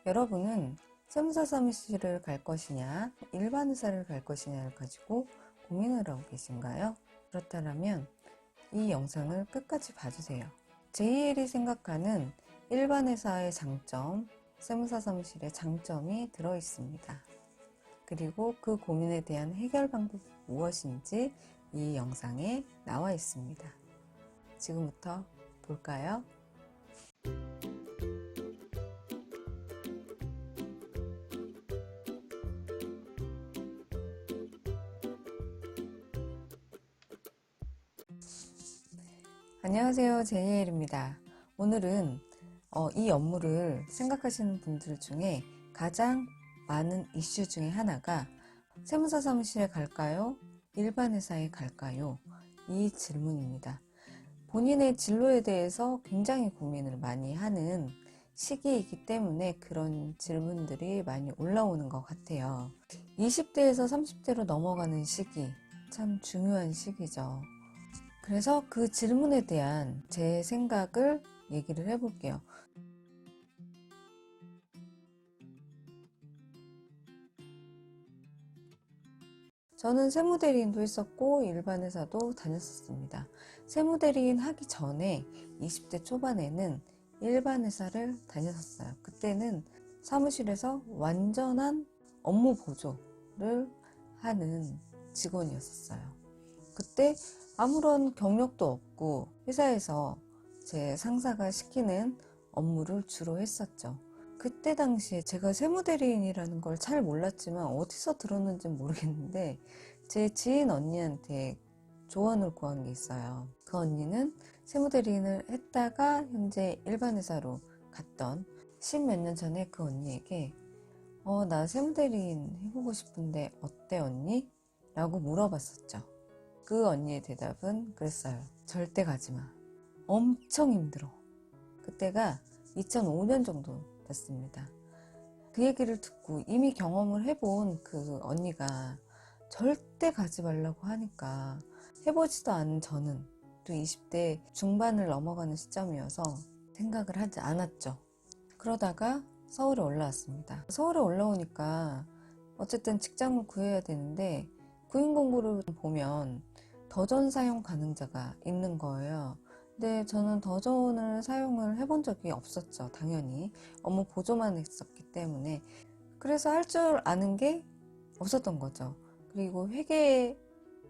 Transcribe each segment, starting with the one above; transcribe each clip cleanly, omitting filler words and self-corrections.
여러분은 세무사 사무실을 갈 것이냐, 일반 회사를 갈 것이냐를 가지고 고민을 하고 계신가요? 그렇다면 이 영상을 끝까지 봐주세요. JL이 생각하는 일반 회사의 장점, 세무사 사무실의 장점이 들어 있습니다. 그리고 그 고민에 대한 해결 방법이 무엇인지 이 영상에 나와 있습니다. 지금부터 볼까요? 안녕하세요, 제니엘입니다. 오늘은 이 업무를 생각하시는 분들 중에 가장 많은 이슈 중에 하나가 세무사 사무실에 갈까요? 일반 회사에 갈까요? 이 질문입니다. 본인의 진로에 대해서 굉장히 고민을 많이 하는 시기이기 때문에 그런 질문들이 많이 올라오는 것 같아요. 20대에서 30대로 넘어가는 시기, 참 중요한 시기죠. 그래서 그 질문에 대한 제 생각을 얘기를 해볼게요. 저는 세무대리인도 했었고 일반 회사도 다녔었습니다. 세무대리인 하기 전에 20대 초반에는 일반 회사를 다녔었어요. 그때는 사무실에서 완전한 업무 보조를 하는 직원이었어요. 그때 아무런 경력도 없고 회사에서 제 상사가 시키는 업무를 주로 했었죠. 그때 당시에 제가 세무대리인이라는 걸 잘 몰랐지만 어디서 들었는지 모르겠는데 제 지인 언니한테 조언을 구한 게 있어요. 그 언니는 세무대리인을 했다가 현재 일반 회사로 갔던 10몇 년 전에 그 언니에게 나 세무대리인 해보고 싶은데 어때 언니? 라고 물어봤었죠. 그 언니의 대답은 그랬어요. 절대 가지마. 엄청 힘들어. 그때가 2005년 정도 됐습니다. 그 얘기를 듣고 이미 경험을 해본 그 언니가 절대 가지 말라고 하니까 해보지도 않은 저는 또 20대 중반을 넘어가는 시점이어서 생각을 하지 않았죠. 그러다가 서울에 올라왔습니다. 서울에 올라오니까 어쨌든 직장을 구해야 되는데 구인 공고를 보면 더존 사용 가능자가 있는 거예요. 근데 저는 더존을 사용을 해본 적이 없었죠. 당연히 업무 보조만 했었기 때문에. 그래서 할 줄 아는 게 없었던 거죠. 그리고 회계의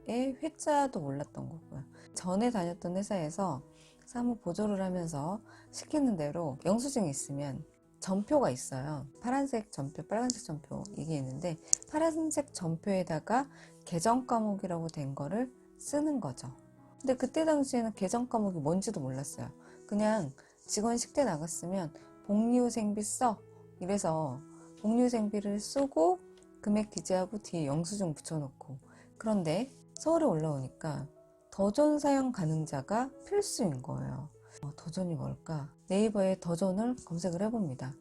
회자도 몰랐던 거고요. 전에 다녔던 회사에서 사무 보조를 하면서 시키는 대로 영수증이 있으면 전표가 있어요. 파란색 전표, 빨간색 전표 이게 있는데 파란색 전표에다가 계정 과목이라고 된 거를 쓰는 거죠. 근데 그때 당시에는 계정 과목이 뭔지도 몰랐어요. 그냥 직원 식대 나갔으면 복리후생비 써 이래서 복리후생비를 쓰고 금액 기재하고 뒤에 영수증 붙여놓고. 그런데 서울에 올라오니까 더존 사용 가능자가 필수인 거예요. 더존이 뭘까? 네이버에 더존을 검색을 해봅니다.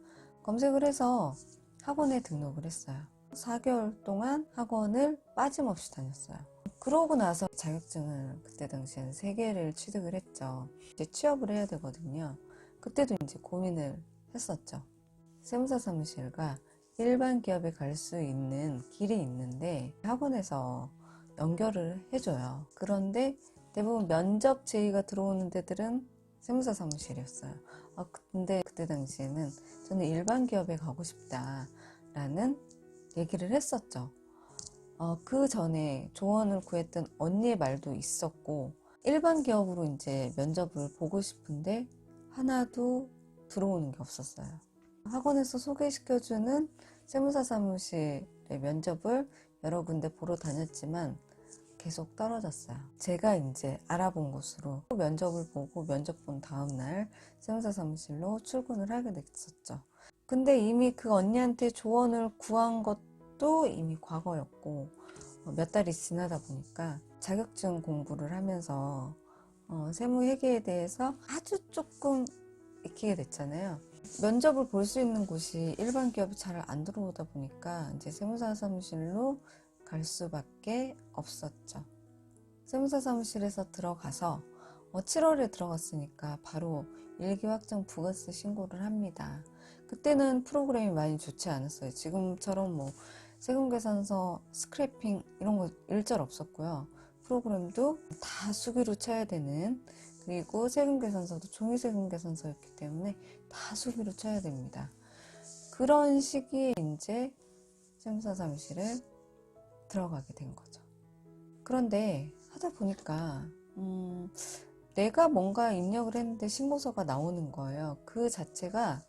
검색을 해서 학원에 등록을 했어요. 4개월 동안 학원을 빠짐없이 다녔어요. 그러고 나서 자격증을 그때 당시에는 3개를 취득을 했죠. 이제 취업을 해야 되거든요. 그때도 이제 고민을 했었죠. 세무사 사무실과 일반 기업에 갈 수 있는 길이 있는데 학원에서 연결을 해줘요. 그런데 대부분 면접 제의가 들어오는 데들은 세무사 사무실이었어요. 근데 그때 당시에는 저는 일반 기업에 가고 싶다라는 얘기를 했었죠. 그 전에 조언을 구했던 언니의 말도 있었고, 일반 기업으로 이제 면접을 보고 싶은데 하나도 들어오는 게 없었어요. 학원에서 소개시켜주는 세무사 사무실의 면접을 여러 군데 보러 다녔지만 계속 떨어졌어요. 제가 이제 알아본 곳으로 면접을 보고 면접 본 다음날 세무사 사무실로 출근을 하게 됐었죠. 근데 이미 그 언니한테 조언을 구한 것도 이미 과거였고 몇 달이 지나다 보니까 자격증 공부를 하면서 세무회계에 대해서 아주 조금 익히게 됐잖아요. 면접을 볼 수 있는 곳이 일반 기업이 잘 안 들어오다 보니까 이제 세무사 사무실로 갈 수밖에 없었죠. 세무사 사무실에서 들어가서 7월에 들어갔으니까 바로 일기 확정 부가세 신고를 합니다. 그때는 프로그램이 많이 좋지 않았어요. 지금처럼 뭐 세금계산서, 스크래핑 이런 거 일절 없었고요. 프로그램도 다 수기로 쳐야 되는, 그리고 세금계산서도 종이세금계산서였기 때문에 다 수기로 쳐야 됩니다. 그런 시기에 이제 세무사 사무실에 들어가게 된 거죠. 그런데 하다 보니까 내가 뭔가 입력을 했는데 신고서가 나오는 거예요. 그 자체가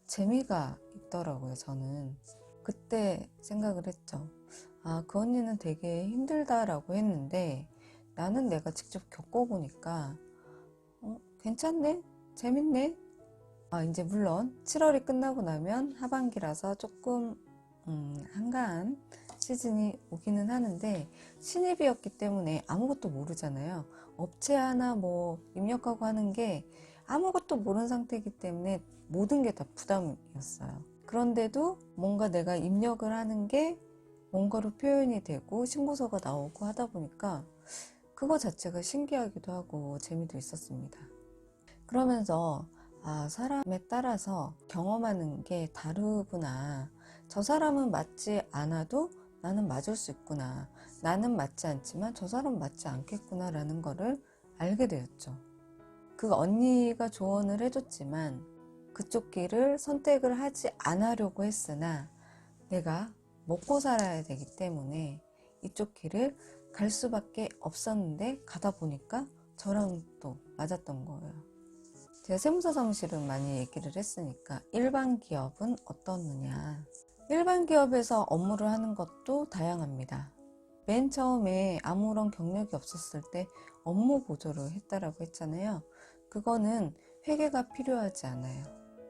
재미가 있더라고요. 저는 그때 생각을 했죠. 아, 그 언니는 되게 힘들다라고 했는데 나는 내가 직접 겪어보니까 괜찮네? 재밌네? 아, 이제 물론 7월이 끝나고 나면 하반기라서 조금 한가한 시즌이 오기는 하는데, 신입이었기 때문에 아무것도 모르잖아요. 업체 하나 뭐 입력하고 하는 게 아무것도 모르는 상태이기 때문에 모든 게 다 부담이었어요. 그런데도 뭔가 내가 입력을 하는 게 뭔가로 표현이 되고 신고서가 나오고 하다 보니까 그거 자체가 신기하기도 하고 재미도 있었습니다. 그러면서 아, 사람에 따라서 경험하는 게 다르구나. 저 사람은 맞지 않아도 나는 맞을 수 있구나. 나는 맞지 않지만 저 사람은 맞지 않겠구나 라는 거를 알게 되었죠. 그 언니가 조언을 해줬지만 그쪽 길을 선택을 하지 않으려고 했으나 내가 먹고 살아야 되기 때문에 이쪽 길을 갈 수밖에 없었는데, 가다 보니까 저랑 또 맞았던 거예요. 제가 세무사 사무실은 많이 얘기를 했으니까 일반 기업은 어떻느냐. 일반 기업에서 업무를 하는 것도 다양합니다. 맨 처음에 아무런 경력이 없었을 때 업무 보조를 했다라고 했잖아요. 그거는 회계가 필요하지 않아요.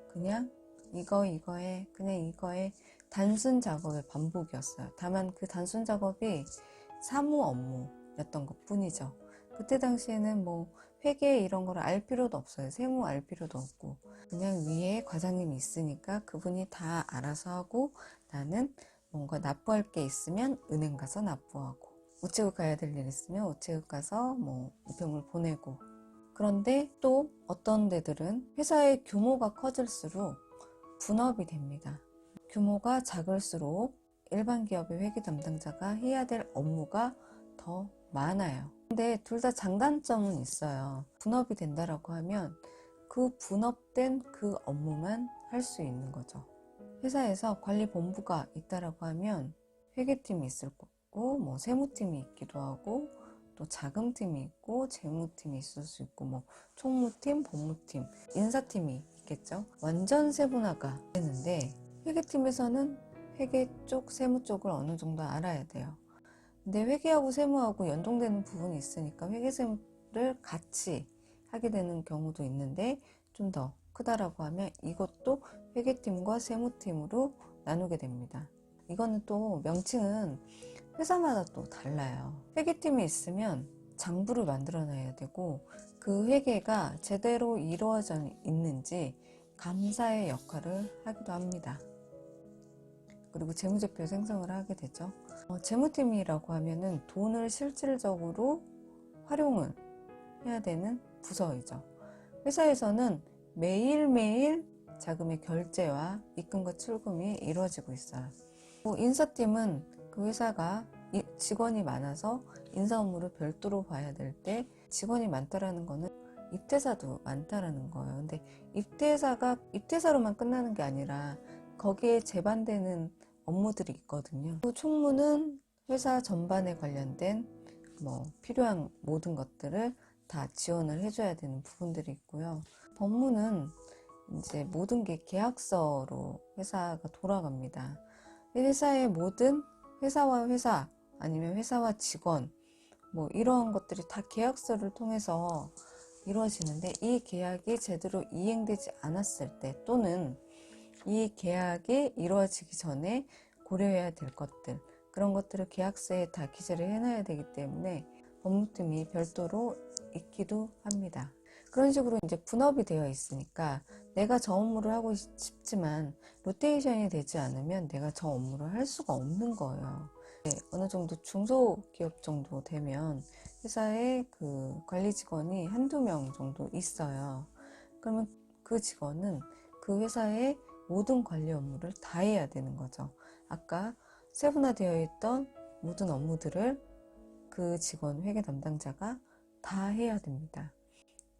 그냥 이거에 그냥 이거에 단순 작업의 반복이었어요. 다만 그 단순 작업이 사무 업무였던 것 뿐이죠. 그때 당시에는 뭐 회계 이런 거를 알 필요도 없어요. 세무 알 필요도 없고 그냥 위에 과장님이 있으니까 그분이 다 알아서 하고, 나는 뭔가 납부할 게 있으면 은행 가서 납부하고, 우체국 가야 될 일 있으면 우체국 가서 뭐 우편물 보내고. 그런데 또 어떤 데들은 회사의 규모가 커질수록 분업이 됩니다. 규모가 작을수록 일반 기업의 회계 담당자가 해야 될 업무가 더 많아요. 근데 둘 다 장단점은 있어요. 분업이 된다라고 하면 그 분업된 그 업무만 할 수 있는 거죠. 회사에서 관리본부가 있다라고 하면 회계팀이 있을 거고, 뭐 세무팀이 있기도 하고, 또 자금팀이 있고, 재무팀이 있을 수 있고, 뭐 총무팀, 법무팀, 인사팀이 있겠죠. 완전 세분화가 되는데 회계팀에서는 회계 쪽, 세무 쪽을 어느 정도 알아야 돼요. 근데 회계하고 세무하고 연동되는 부분이 있으니까 회계세무를 같이 하게 되는 경우도 있는데, 좀 더 크다라고 하면 이것도 회계팀과 세무팀으로 나누게 됩니다. 이거는 또 명칭은 회사마다 또 달라요. 회계팀이 있으면 장부를 만들어 놔야 되고, 그 회계가 제대로 이루어져 있는지 감사의 역할을 하기도 합니다. 그리고 재무제표 생성을 하게 되죠. 재무팀이라고 하면은 돈을 실질적으로 활용을 해야 되는 부서이죠. 회사에서는 매일매일 자금의 결제와 입금과 출금이 이루어지고 있어요. 인사팀은 그 회사가 직원이 많아서 인사 업무를 별도로 봐야 될 때, 직원이 많다라는 거는 입대사도 많다라는 거예요. 근데 입대사가 입대사로만 끝나는 게 아니라 거기에 제반되는 업무들이 있거든요. 총무는 회사 전반에 관련된 뭐 필요한 모든 것들을 다 지원을 해줘야 되는 부분들이 있고요. 법무는 이제 모든 게 계약서로 회사가 돌아갑니다. 회사의 모든 회사와 회사, 아니면 회사와 직원, 뭐 이러한 것들이 다 계약서를 통해서 이루어지는데, 이 계약이 제대로 이행되지 않았을 때, 또는 이 계약이 이루어지기 전에 고려해야 될 것들, 그런 것들을 계약서에 다 기재를 해놔야 되기 때문에 법무팀이 별도로 있기도 합니다. 그런 식으로 이제 분업이 되어 있으니까 내가 저 업무를 하고 싶지만 로테이션이 되지 않으면 내가 저 업무를 할 수가 없는 거예요. 어느 정도 중소기업 정도 되면 회사에 그 관리 직원이 한두 명 정도 있어요. 그러면 그 직원은 그 회사의 모든 관리 업무를 다 해야 되는 거죠. 아까 세분화되어 있던 모든 업무들을 그 직원, 회계 담당자가 다 해야 됩니다.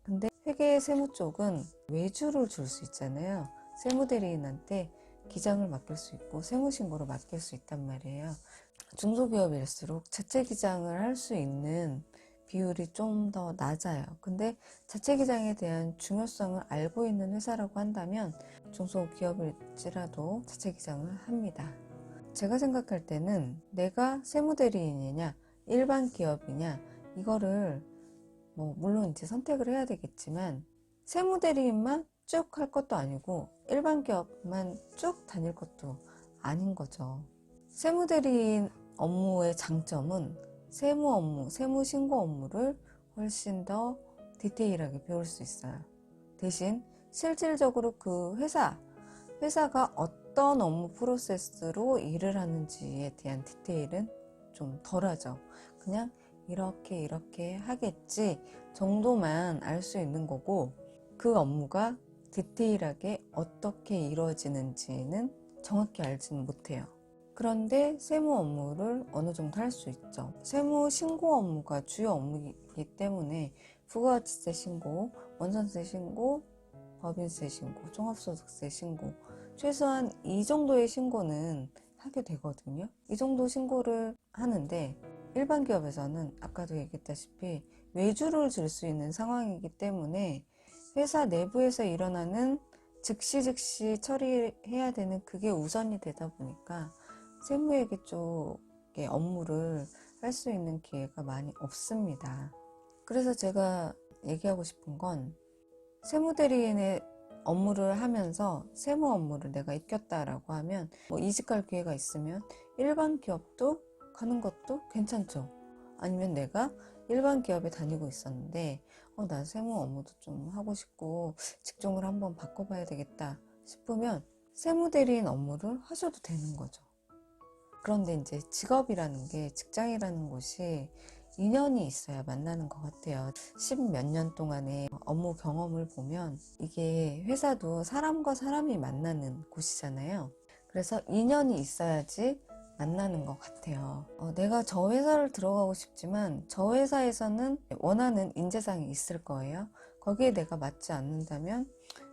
근데 회계 세무 쪽은 외주를 줄 수 있잖아요. 세무대리인한테 기장을 맡길 수 있고 세무신고를 맡길 수 있단 말이에요. 중소기업일수록 자체기장을 할 수 있는 비율이 좀 더 낮아요. 근데 자체기장에 대한 중요성을 알고 있는 회사라고 한다면 중소기업일지라도 자체기장을 합니다. 제가 생각할 때는 내가 세무대리인이냐 일반 기업이냐 이거를 물론 이제 선택을 해야 되겠지만 세무대리인만 쭉 할 것도 아니고 일반 기업만 쭉 다닐 것도 아닌 거죠. 세무대리인 업무의 장점은 세무 업무, 세무신고 업무를 훨씬 더 디테일하게 배울 수 있어요. 대신 실질적으로 그 회사가 어떤 업무 프로세스로 일을 하는지에 대한 디테일은 좀 덜하죠. 그냥 이렇게 하겠지 정도만 알 수 있는 거고 그 업무가 디테일하게 어떻게 이루어지는지는 정확히 알지는 못해요. 그런데 세무 업무를 어느 정도 할 수 있죠. 세무 신고 업무가 주요 업무이기 때문에 부가가치세 신고, 원전세 신고, 법인세 신고, 종합소득세 신고 최소한 이 정도의 신고는 하게 되거든요. 이 정도 신고를 하는데 일반 기업에서는 아까도 얘기했다시피 외주를 줄 수 있는 상황이기 때문에 회사 내부에서 일어나는 즉시 처리해야 되는 그게 우선이 되다 보니까 세무회계 쪽의 업무를 할 수 있는 기회가 많이 없습니다. 그래서 제가 얘기하고 싶은 건 세무대리인의 업무를 하면서 세무 업무를 내가 익혔다라고 하면 이직할 기회가 있으면 일반 기업도 가는 것도 괜찮죠. 아니면 내가 일반 기업에 다니고 있었는데 나 세무 업무도 좀 하고 싶고 직종을 한번 바꿔봐야 되겠다 싶으면 세무대리인 업무를 하셔도 되는 거죠. 그런데 이제 직업이라는 게 직장이라는 곳이 인연이 있어야 만나는 것 같아요. 10몇 년 동안의 업무 경험을 보면 이게 회사도 사람과 사람이 만나는 곳이잖아요. 그래서 인연이 있어야지 만나는 것 같아요. 내가 저 회사를 들어가고 싶지만 저 회사에서는 원하는 인재상이 있을 거예요. 거기에 내가 맞지 않는다면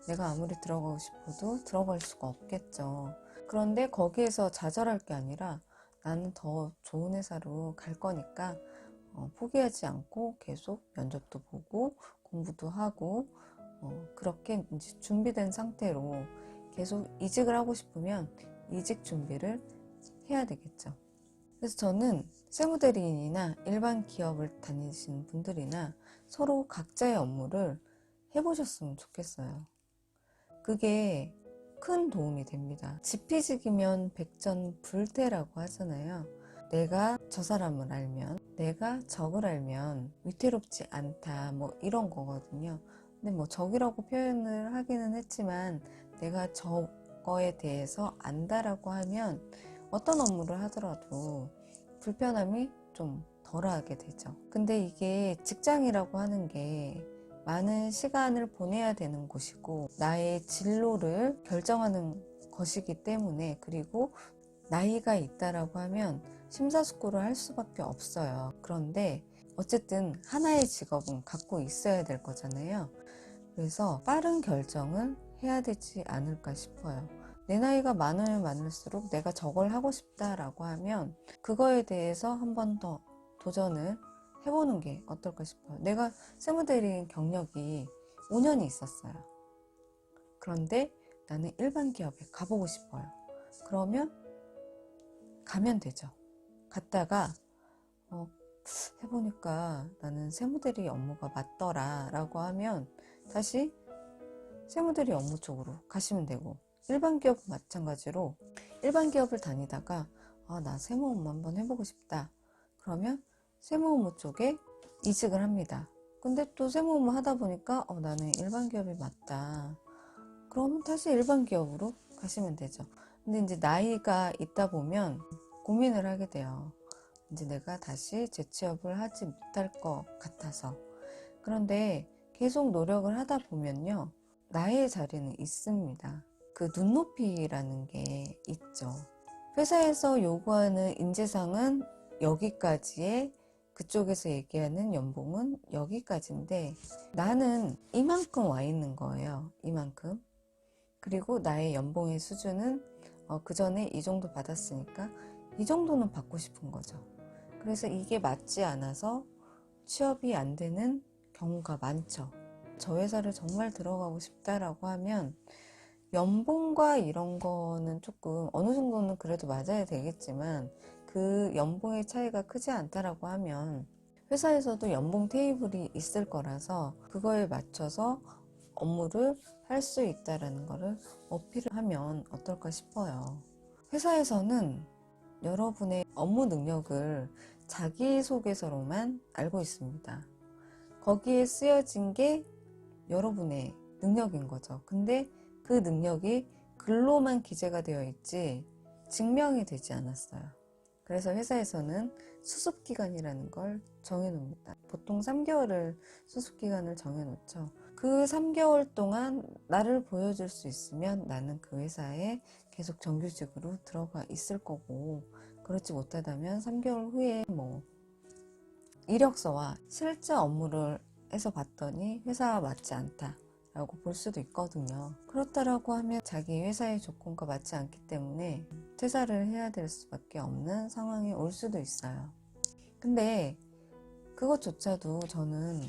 내가 아무리 들어가고 싶어도 들어갈 수가 없겠죠. 그런데 거기에서 좌절할 게 아니라 나는 더 좋은 회사로 갈 거니까 포기하지 않고 계속 면접도 보고 공부도 하고 그렇게 이제 준비된 상태로 계속 이직을 하고 싶으면 이직 준비를 해야 되겠죠. 그래서 저는 세무대리인이나 일반 기업을 다니시는 분들이나 서로 각자의 업무를 해보셨으면 좋겠어요. 그게 큰 도움이 됩니다. 지피지기면 백전불태라고 하잖아요. 내가 저 사람을 알면, 내가 적을 알면 위태롭지 않다, 이런 거거든요. 근데 적이라고 표현을 하기는 했지만 내가 저거에 대해서 안다라고 하면 어떤 업무를 하더라도 불편함이 좀 덜하게 되죠. 근데 이게 직장이라고 하는 게 많은 시간을 보내야 되는 곳이고 나의 진로를 결정하는 것이기 때문에, 그리고 나이가 있다라고 하면 심사숙고를 할 수밖에 없어요. 그런데 어쨌든 하나의 직업은 갖고 있어야 될 거잖아요. 그래서 빠른 결정을 해야 되지 않을까 싶어요. 내 나이가 많으면 많을수록 내가 저걸 하고 싶다라고 하면 그거에 대해서 한 번 더 도전을 해보는 게 어떨까 싶어요. 내가 세무대리인 경력이 5년이 있었어요. 그런데 나는 일반 기업에 가보고 싶어요. 그러면 가면 되죠. 갔다가 해보니까 나는 세무대리 업무가 맞더라 라고 하면 다시 세무대리 업무 쪽으로 가시면 되고, 일반 기업은 마찬가지로 일반 기업을 다니다가 나 세무 업무 한번 해보고 싶다 그러면 세무 업무 쪽에 이직을 합니다. 근데 또 세무 업무 하다 보니까 나는 일반 기업이 맞다 그러면 다시 일반 기업으로 가시면 되죠. 근데 이제 나이가 있다 보면 고민을 하게 돼요. 이제 내가 다시 재취업을 하지 못할 것 같아서. 그런데 계속 노력을 하다 보면요, 나의 자리는 있습니다. 그 눈높이라는 게 있죠. 회사에서 요구하는 인재상은 여기까지에, 그쪽에서 얘기하는 연봉은 여기까지인데 나는 이만큼 와 있는 거예요. 이만큼. 그리고 나의 연봉의 수준은 그 전에 이 정도 받았으니까 이 정도는 받고 싶은 거죠. 그래서 이게 맞지 않아서 취업이 안 되는 경우가 많죠. 저 회사를 정말 들어가고 싶다라고 하면 연봉과 이런 거는 조금 어느 정도는 그래도 맞아야 되겠지만 그 연봉의 차이가 크지 않다라고 하면 회사에서도 연봉 테이블이 있을 거라서 그거에 맞춰서 업무를 할 수 있다라는 거를 어필을 하면 어떨까 싶어요. 회사에서는 여러분의 업무 능력을 자기소개서로만 알고 있습니다. 거기에 쓰여진 게 여러분의 능력인 거죠. 근데 그 능력이 글로만 기재가 되어 있지 증명이 되지 않았어요. 그래서 회사에서는 수습기간이라는 걸 정해놓습니다. 보통 3개월을 수습기간을 정해놓죠. 그 3개월 동안 나를 보여줄 수 있으면 나는 그 회사에 계속 정규직으로 들어가 있을 거고, 그렇지 못하다면 3개월 후에 이력서와 실제 업무를 해서 봤더니 회사와 맞지 않다 라고 볼 수도 있거든요. 그렇다라고 하면 자기 회사의 조건과 맞지 않기 때문에 퇴사를 해야 될 수밖에 없는 상황이 올 수도 있어요. 근데 그것조차도 저는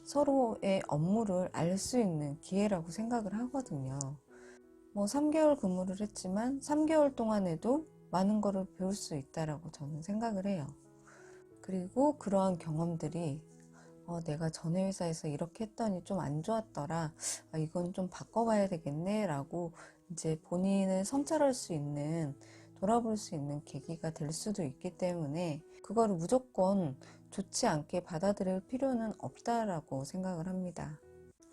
서로의 업무를 알 수 있는 기회라고 생각을 하거든요. 3개월 근무를 했지만 3개월 동안에도 많은 거를 배울 수 있다라고 저는 생각을 해요. 그리고 그러한 경험들이 내가 전에 회사에서 이렇게 했더니 좀 안 좋았더라. 이건 좀 바꿔봐야 되겠네 라고 이제 본인을 성찰할 수 있는, 돌아볼 수 있는 계기가 될 수도 있기 때문에 그거를 무조건 좋지 않게 받아들일 필요는 없다라고 생각을 합니다.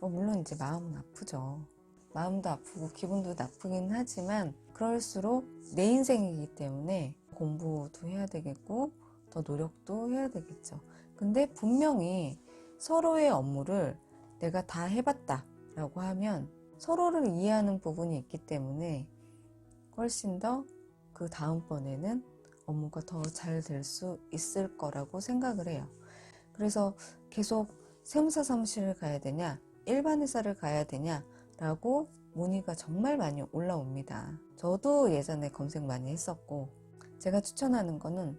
물론 이제 마음은 아프죠. 마음도 아프고 기분도 나쁘긴 하지만 그럴수록 내 인생이기 때문에 공부도 해야 되겠고 더 노력도 해야 되겠죠. 근데 분명히 서로의 업무를 내가 다 해봤다 라고 하면 서로를 이해하는 부분이 있기 때문에 훨씬 더 그 다음번에는 업무가 더 잘 될 수 있을 거라고 생각을 해요. 그래서 계속 세무사 사무실을 가야 되냐, 일반 회사를 가야 되냐 라고 문의가 정말 많이 올라옵니다. 저도 예전에 검색 많이 했었고, 제가 추천하는 거는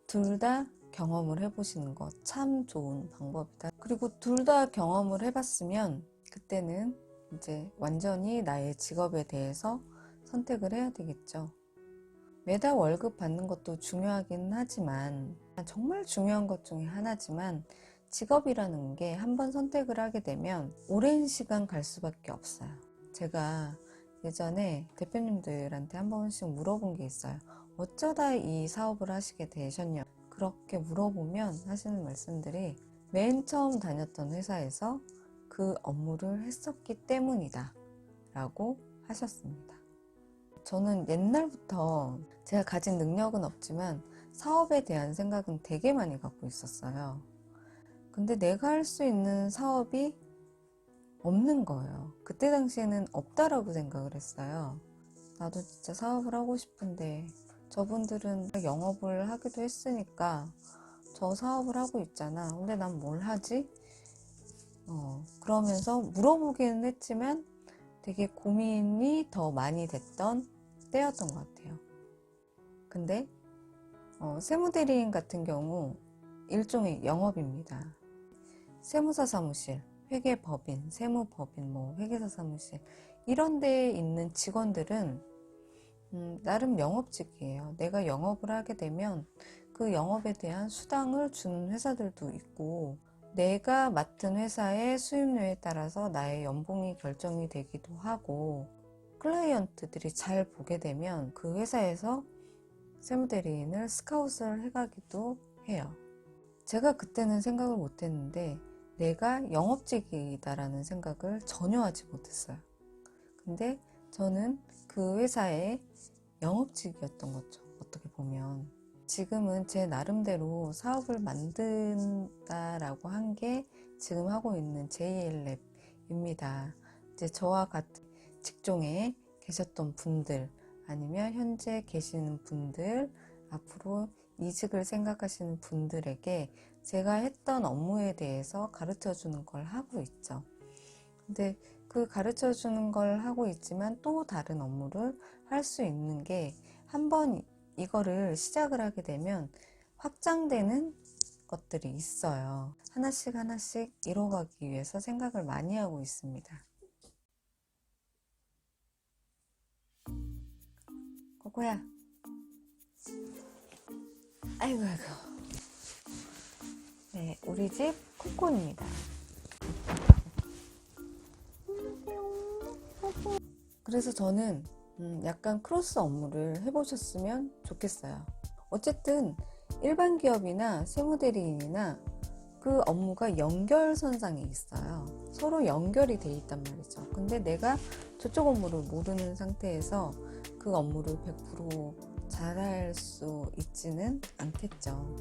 둘 다 경험을 해보시는 거 참 좋은 방법이다. 그리고 둘 다 경험을 해봤으면 그때는 이제 완전히 나의 직업에 대해서 선택을 해야 되겠죠. 매달 월급 받는 것도 중요하긴 하지만, 정말 중요한 것 중에 하나지만, 직업이라는 게 한번 선택을 하게 되면 오랜 시간 갈 수밖에 없어요. 제가 예전에 대표님들한테 한 번씩 물어본 게 있어요. 어쩌다 이 사업을 하시게 되셨냐? 그렇게 물어보면 하시는 말씀들이 맨 처음 다녔던 회사에서 그 업무를 했었기 때문이다 라고 하셨습니다. 저는 옛날부터 제가 가진 능력은 없지만 사업에 대한 생각은 되게 많이 갖고 있었어요. 근데 내가 할 수 있는 사업이 없는 거예요. 그때 당시에는 없다라고 생각을 했어요. 나도 진짜 사업을 하고 싶은데 저분들은 영업을 하기도 했으니까 저 사업을 하고 있잖아. 근데 난 뭘 하지? 그러면서 물어보기는 했지만 되게 고민이 더 많이 됐던 때였던 것 같아요. 근데 세무대리인 같은 경우 일종의 영업입니다. 세무사 사무실, 회계법인, 세무법인, 회계사 사무실 이런 데에 있는 직원들은 나름 영업직이에요. 내가 영업을 하게 되면 그 영업에 대한 수당을 주는 회사들도 있고, 내가 맡은 회사의 수입료에 따라서 나의 연봉이 결정이 되기도 하고, 클라이언트들이 잘 보게 되면 그 회사에서 세무대리인을 스카웃을 해가기도 해요. 제가 그때는 생각을 못했는데 내가 영업직이다라는 생각을 전혀 하지 못했어요. 근데 저는 그 회사의 영업직이었던 거죠. 어떻게 보면 지금은 제 나름대로 사업을 만든다라고 한 게 지금 하고 있는 JL랩입니다. 이제 저와 같은 직종의 계셨던 분들, 아니면 현재 계시는 분들, 앞으로 이직을 생각하시는 분들에게 제가 했던 업무에 대해서 가르쳐 주는 걸 하고 있죠. 근데 그 가르쳐 주는 걸 하고 있지만 또 다른 업무를 할 수 있는 게, 한번 이거를 시작을 하게 되면 확장되는 것들이 있어요. 하나씩 하나씩 이뤄가기 위해서 생각을 많이 하고 있습니다. 코코야. 아이고 아이고. 네, 우리 집 코코입니다. 그래서 저는 약간 크로스 업무를 해보셨으면 좋겠어요. 어쨌든 일반 기업이나 세무대리인이나 그 업무가 연결선상에 있어요. 서로 연결이 돼 있단 말이죠. 근데 내가 저쪽 업무를 모르는 상태에서 그 업무를 100% 잘할 수 있지는 않겠죠.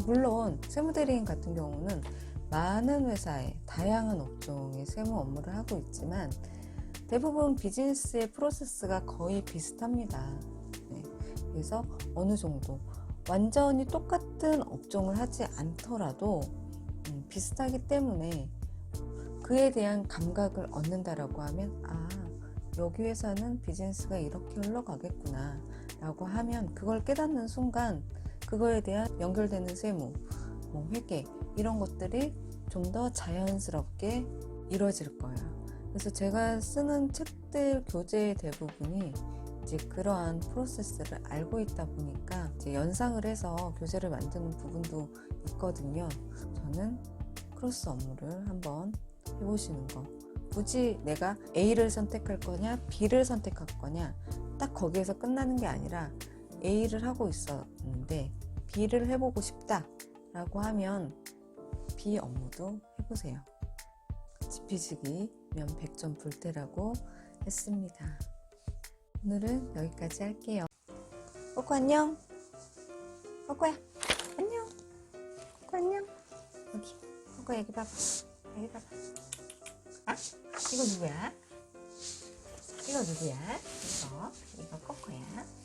물론 세무대리인 같은 경우는 많은 회사에 다양한 업종의 세무 업무를 하고 있지만 대부분 비즈니스의 프로세스가 거의 비슷합니다. 네, 그래서 어느 정도 완전히 똑같은 업종을 하지 않더라도 비슷하기 때문에 그에 대한 감각을 얻는다라고 하면, 아, 여기 회사는 비즈니스가 이렇게 흘러가겠구나 라고 하면, 그걸 깨닫는 순간 그거에 대한 연결되는 세무, 회계, 이런 것들이 좀 더 자연스럽게 이루어질 거예요. 그래서 제가 쓰는 책들 교재의 대부분이 이제 그러한 프로세스를 알고 있다 보니까 이제 연상을 해서 교재를 만드는 부분도 있거든요. 저는 크로스 업무를 한번 해보시는 거, 굳이 내가 A를 선택할 거냐 B를 선택할 거냐 딱 거기에서 끝나는 게 아니라, A를 하고 있었는데 B를 해보고 싶다 라고 하면 B 업무도 해보세요. 지피지기면 100점 불태라고 했습니다. 오늘은 여기까지 할게요. 코코 안녕. 코코야 안녕. 코코 안녕. 여기 코코, 여기 봐봐. 여기 봐봐. 아? 이거 누구야? 이거 누구야? 이거 코코야.